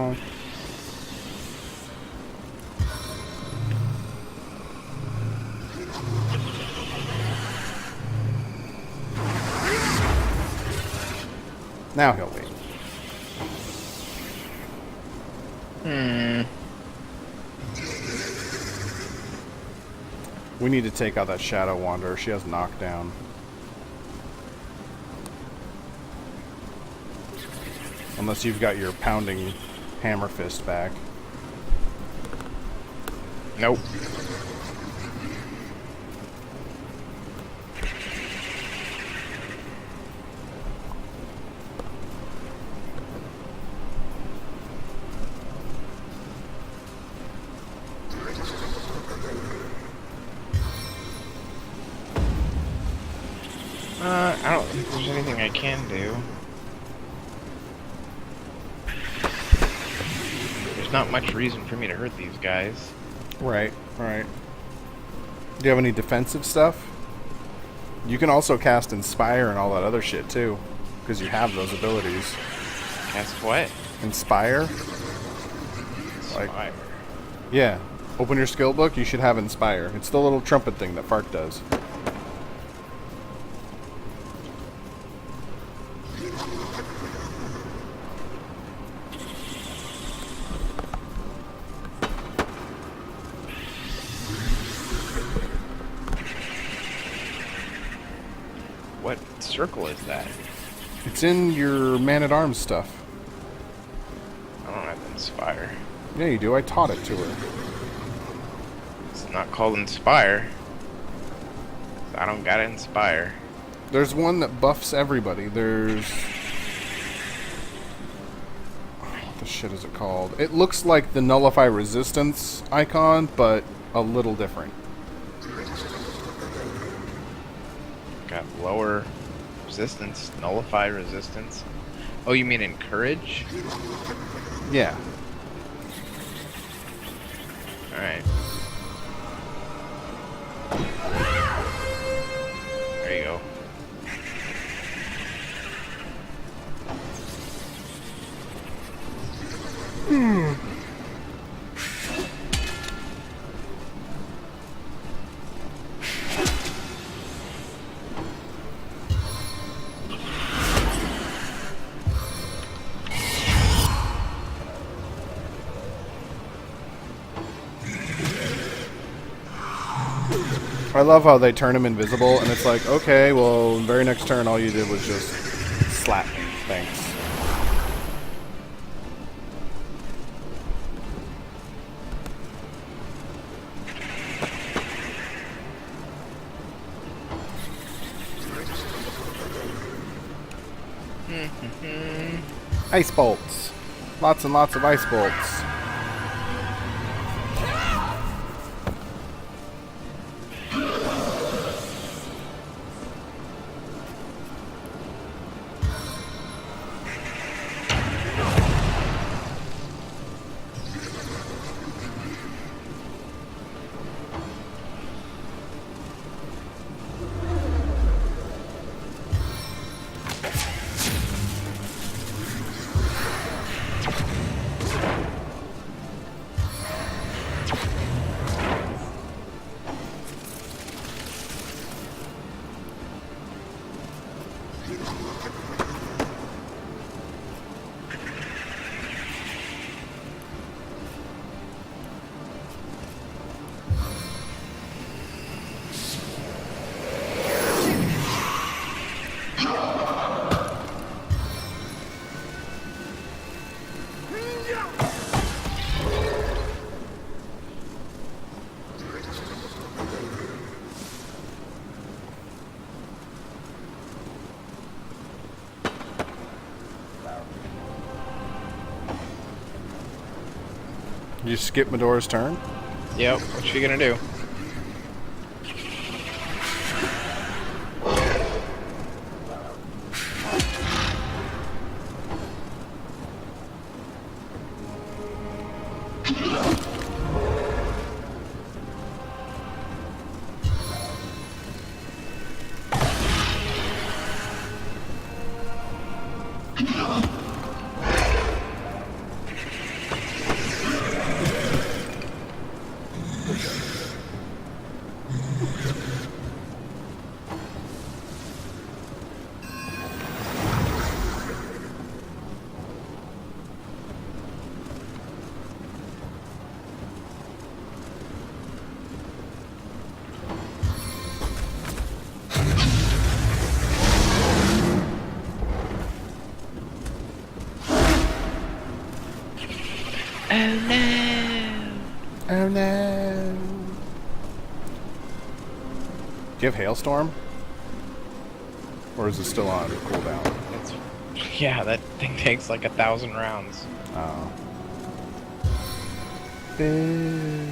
on. Now he'll leave. We need to take out that Shadow Wanderer. She has knockdown. Unless you've got your pounding hammer fist back. Nope. I don't think there's anything I can do. There's not much reason for me to hurt these guys. Right, right. Do you have any defensive stuff? You can also cast Inspire and all that other shit too, because you have those abilities. Cast what? Inspire? Like, yeah. Open your skill book, you should have Inspire. It's the little trumpet thing that Fart does. what circle is that? It's in your Man-at-Arms stuff. I don't have Inspire. Yeah, you do. I taught it to her. It's not called Inspire. I don't got Inspire. There's one that buffs everybody. There's... what the shit is it called? It looks like the Nullify Resistance icon, but a little different. Got lower resistance, nullify resistance. Oh, you mean encourage? Yeah. Alright. There you go. I love how they turn him invisible, and it's like, okay, well, very next turn, all you did was just slap me. Thanks. Ice bolts. Lots and lots of ice bolts. You skip Medora's turn? Yep, what you gonna do? Oh no! Oh no! Do you have Hailstorm? Or is it still on cooldown? Yeah, that thing takes like 1,000 rounds. Oh. Boo.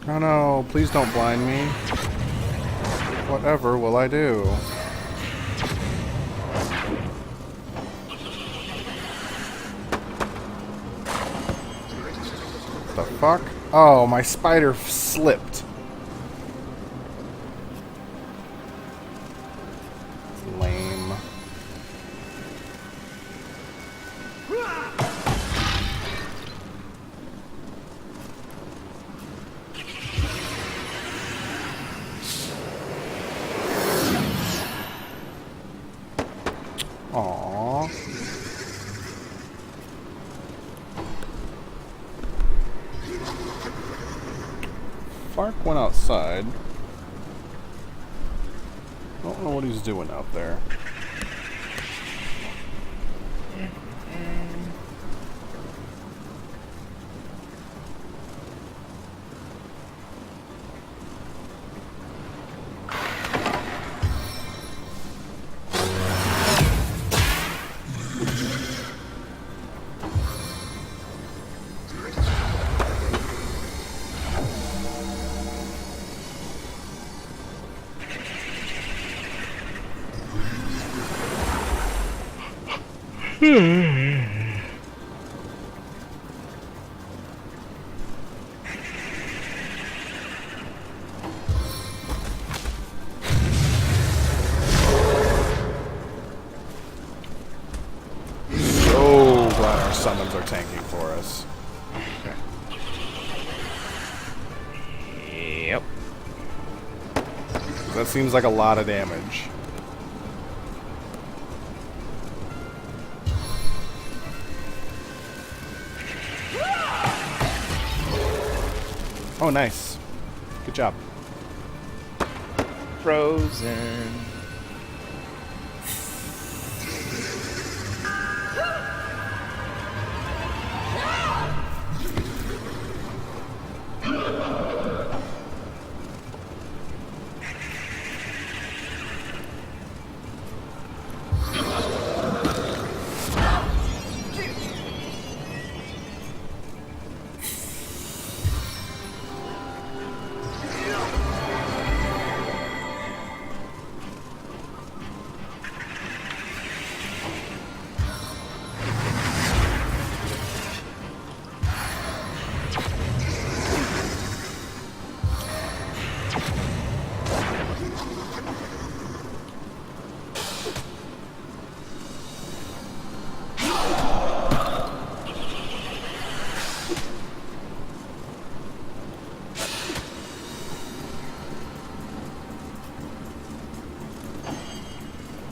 Oh no, please don't blind me. Whatever will I do? The fuck? Oh, my spider slipped. Lame. Aww. Fark went outside. Don't know what he's doing out there. So glad our summons are tanking for us. Yep. That seems like a lot of damage. Oh, nice. Good job. Frozen.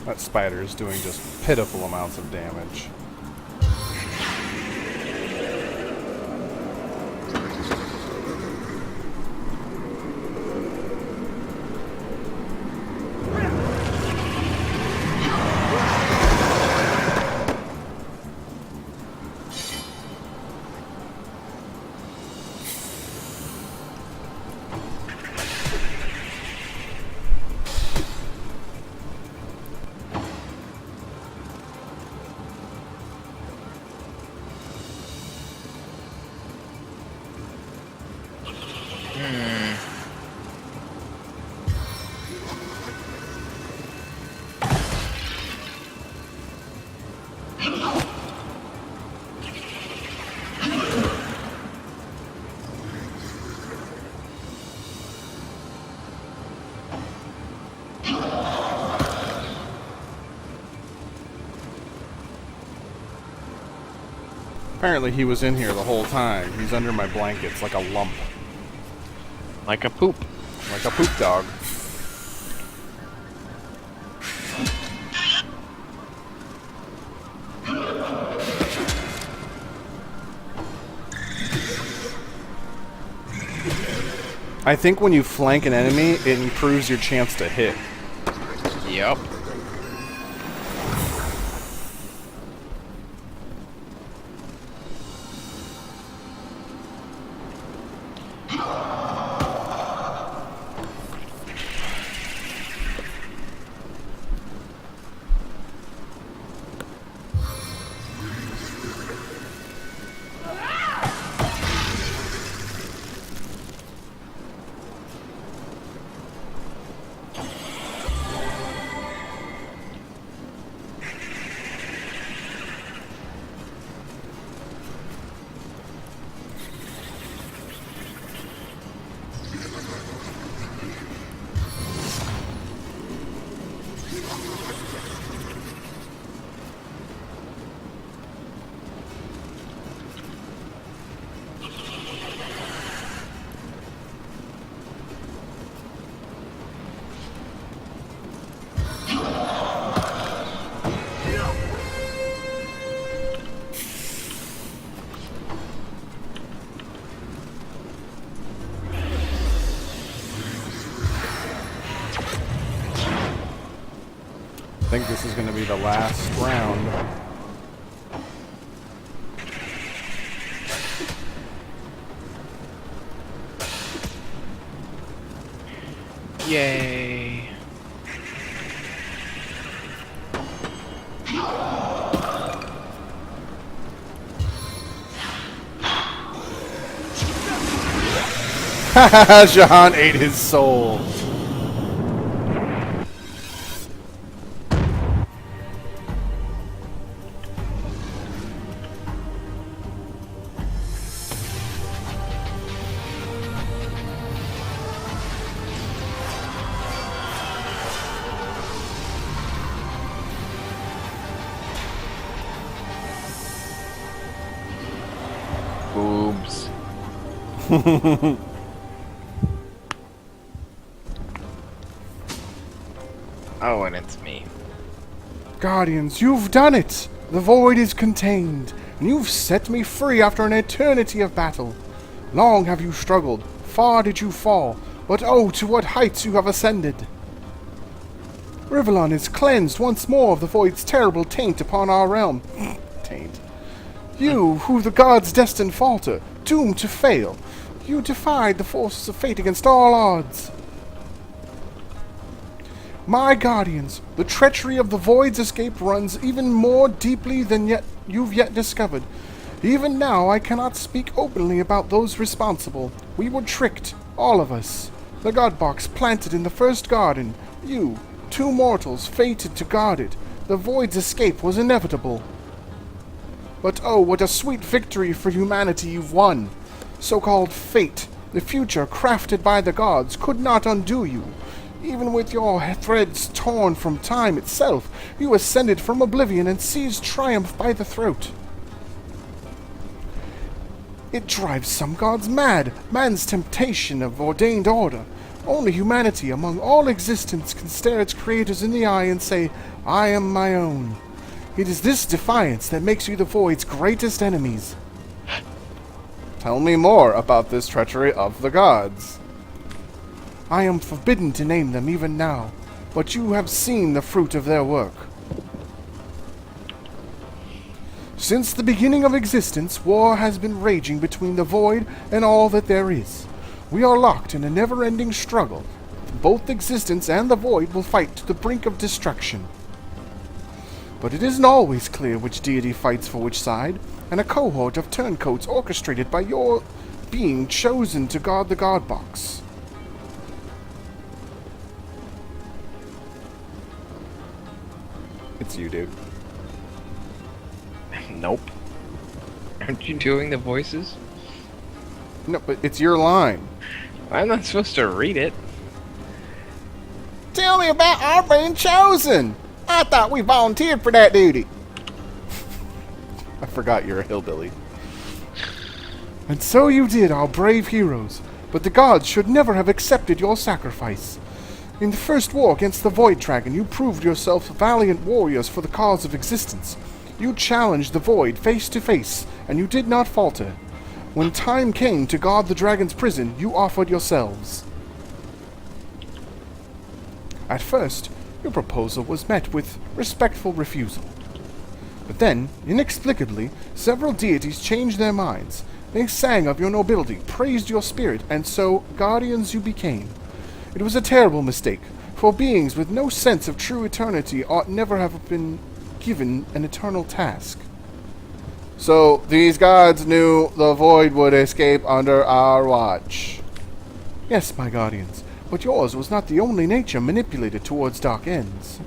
That spider is doing just pitiful amounts of damage. Apparently he was in here the whole time. He's under my blankets like a lump. Like a poop. Like a poop dog. I think when you flank an enemy, it improves your chance to hit. Yep. I think this is going to be the last round. Yay. Jahan ate his soul. Boobs. Oh, and it's me. Guardians, you've done it! The void is contained, and you've set me free after an eternity of battle. Long have you struggled, far did you fall, but oh, to what heights you have ascended! Rivellon is cleansed once more of the void's terrible taint upon our realm. Taint. You, who the gods destined falter, doomed to fail, you defied the forces of fate against all odds. My guardians, the treachery of the void's escape runs even more deeply than you've yet discovered. Even now, I cannot speak openly about those responsible. We were tricked, all of us. The god box planted in the first garden. You, two mortals, fated to guard it. The void's escape was inevitable. But oh, what a sweet victory for humanity you've won. So-called fate, the future crafted by the gods, could not undo you. Even with your threads torn from time itself, you ascended from oblivion and seized triumph by the throat. It drives some gods mad, man's temptation of ordained order. Only humanity among all existence can stare its creators in the eye and say, I am my own. It is this defiance that makes you the Void's greatest enemies. Tell me more about this treachery of the gods. I am forbidden to name them even now, but you have seen the fruit of their work. Since the beginning of existence, war has been raging between the Void and all that there is. We are locked in a never-ending struggle. Both existence and the Void will fight to the brink of destruction. But it isn't always clear which deity fights for which side, and a cohort of turncoats orchestrated by your being chosen to guard the God Box. It's you, dude. Nope. Aren't you doing the voices? No, but it's your line. I'm not supposed to read it. Tell me about our being chosen! I thought we volunteered for that duty. I forgot you're a hillbilly. And so you did, our brave heroes, but the gods should never have accepted your sacrifice. In the first war against the Void Dragon, you proved yourselves valiant warriors for the cause of existence. You challenged the Void face to face, and you did not falter. When time came to guard the dragon's prison, you offered yourselves. At first, your proposal was met with respectful refusal. But then, inexplicably, several deities changed their minds. They sang of your nobility, praised your spirit, and so guardians you became. It was a terrible mistake, for beings with no sense of true eternity ought never have been given an eternal task. So, these gods knew the Void would escape under our watch. Yes, my guardians, but yours was not the only nature manipulated towards dark ends.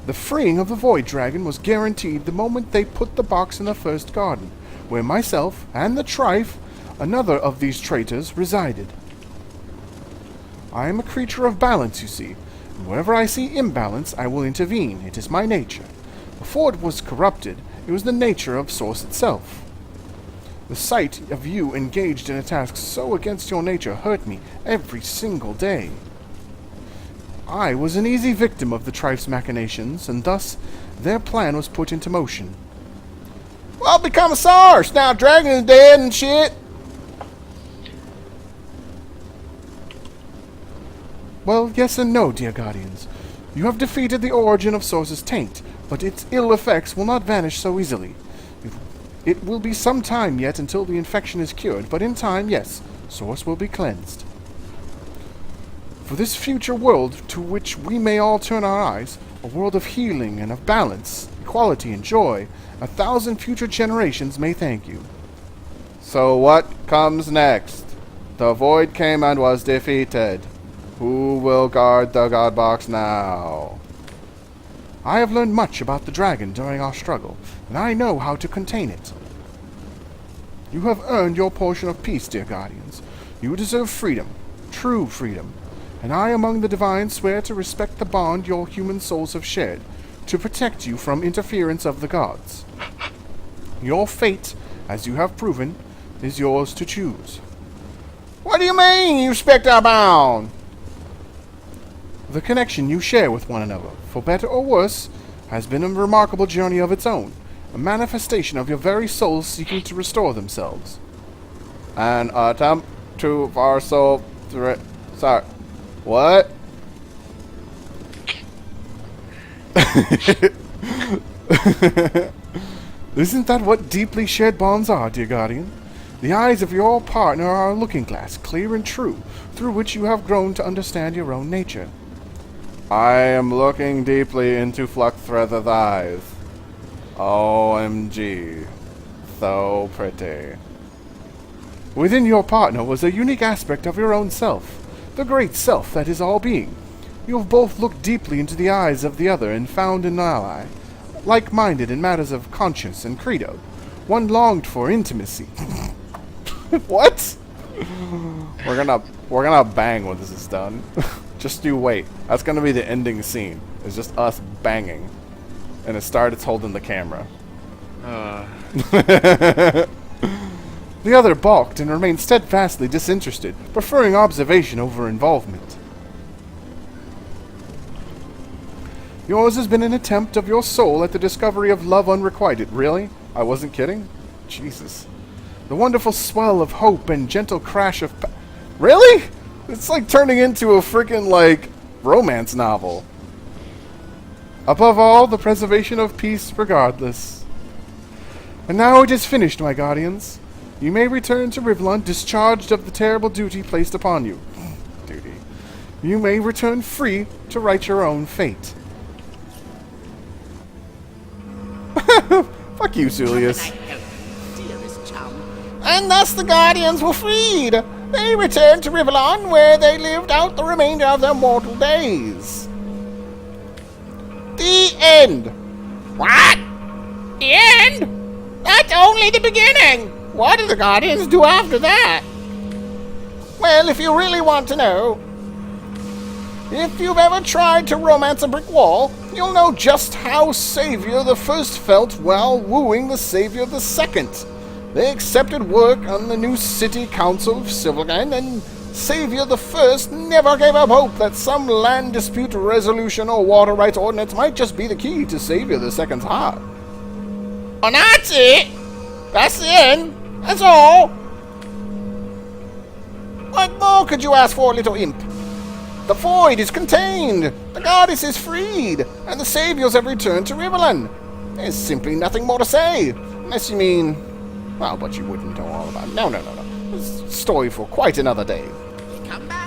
The freeing of the Void Dragon was guaranteed the moment they put the box in the first garden, where myself and the Trife, another of these traitors, resided. I am a creature of balance, you see, and wherever I see imbalance, I will intervene. It is my nature. Before it was corrupted, it was the nature of Source itself. The sight of you engaged in a task so against your nature hurt me every single day. I was an easy victim of the Trife's machinations, and thus their plan was put into motion. Well, become a source! Now dragon is dead and shit! Well, yes and no, dear guardians. You have defeated the origin of Source's taint, but its ill effects will not vanish so easily. It will be some time yet until the infection is cured, but in time, yes, Source will be cleansed. For this future world to which we may all turn our eyes, a world of healing and of balance, equality and joy, 1,000 future generations may thank you. So what comes next? The Void came and was defeated. Who will guard the God Box now? I have learned much about the dragon during our struggle, and I know how to contain it. You have earned your portion of peace, dear guardians. You deserve freedom, true freedom, and I among the divine swear to respect the bond your human souls have shared, to protect you from interference of the gods. Your fate, as you have proven, is yours to choose. What do you mean, you spectre bound? The connection you share with one another, for better or worse, has been a remarkable journey of its own, a manifestation of your very souls seeking to restore themselves. An attempt to our soul... Sorry. What? Isn't that what deeply shared bonds are, dear guardian? The eyes of your partner are a looking glass, clear and true, through which you have grown to understand your own nature. I am looking deeply into Fluxrez's eyes. OMG. So pretty. Within your partner was a unique aspect of your own self, the great self that is all being. You have both looked deeply into the eyes of the other and found an ally, like-minded in matters of conscience and credo. One longed for intimacy. What? We're gonna bang when this is done. Just you wait. That's gonna be the ending scene. It's just us banging. And it starts holding the camera. The other balked and remained steadfastly disinterested, preferring observation over involvement. Yours has been an attempt of your soul at the discovery of love unrequited. Really? I wasn't kidding? Jesus. The wonderful swell of hope and gentle crash of Really? It's like turning into a freaking, like, romance novel. Above all, the preservation of peace regardless. And now it is finished, my guardians. You may return to Rivlon discharged of the terrible duty placed upon you. Duty. You may return free to write your own fate. Fuck you, Julius. And thus the Guardians were freed. They returned to Rivlon, where they lived out the remainder of their mortal days. The end. What? The end? That's only the beginning. What do the Guardians do after that? Well, if you really want to know, if you've ever tried to romance a brick wall, you'll know just how Savior the First felt while wooing the Savior the Second. They accepted work on the new city council of Silvergand, and Savior the First never gave up hope that some land dispute resolution or water rights ordinance might just be the key to Savior the Second's heart. And that's it. That's the end. That's all. What more could you ask for, little imp? The void is contained, the goddess is freed, and the saviors have returned to Riverland. There's simply nothing more to say, unless you mean... Well, but you wouldn't know all about it. No. It's a story for quite another day. Come back.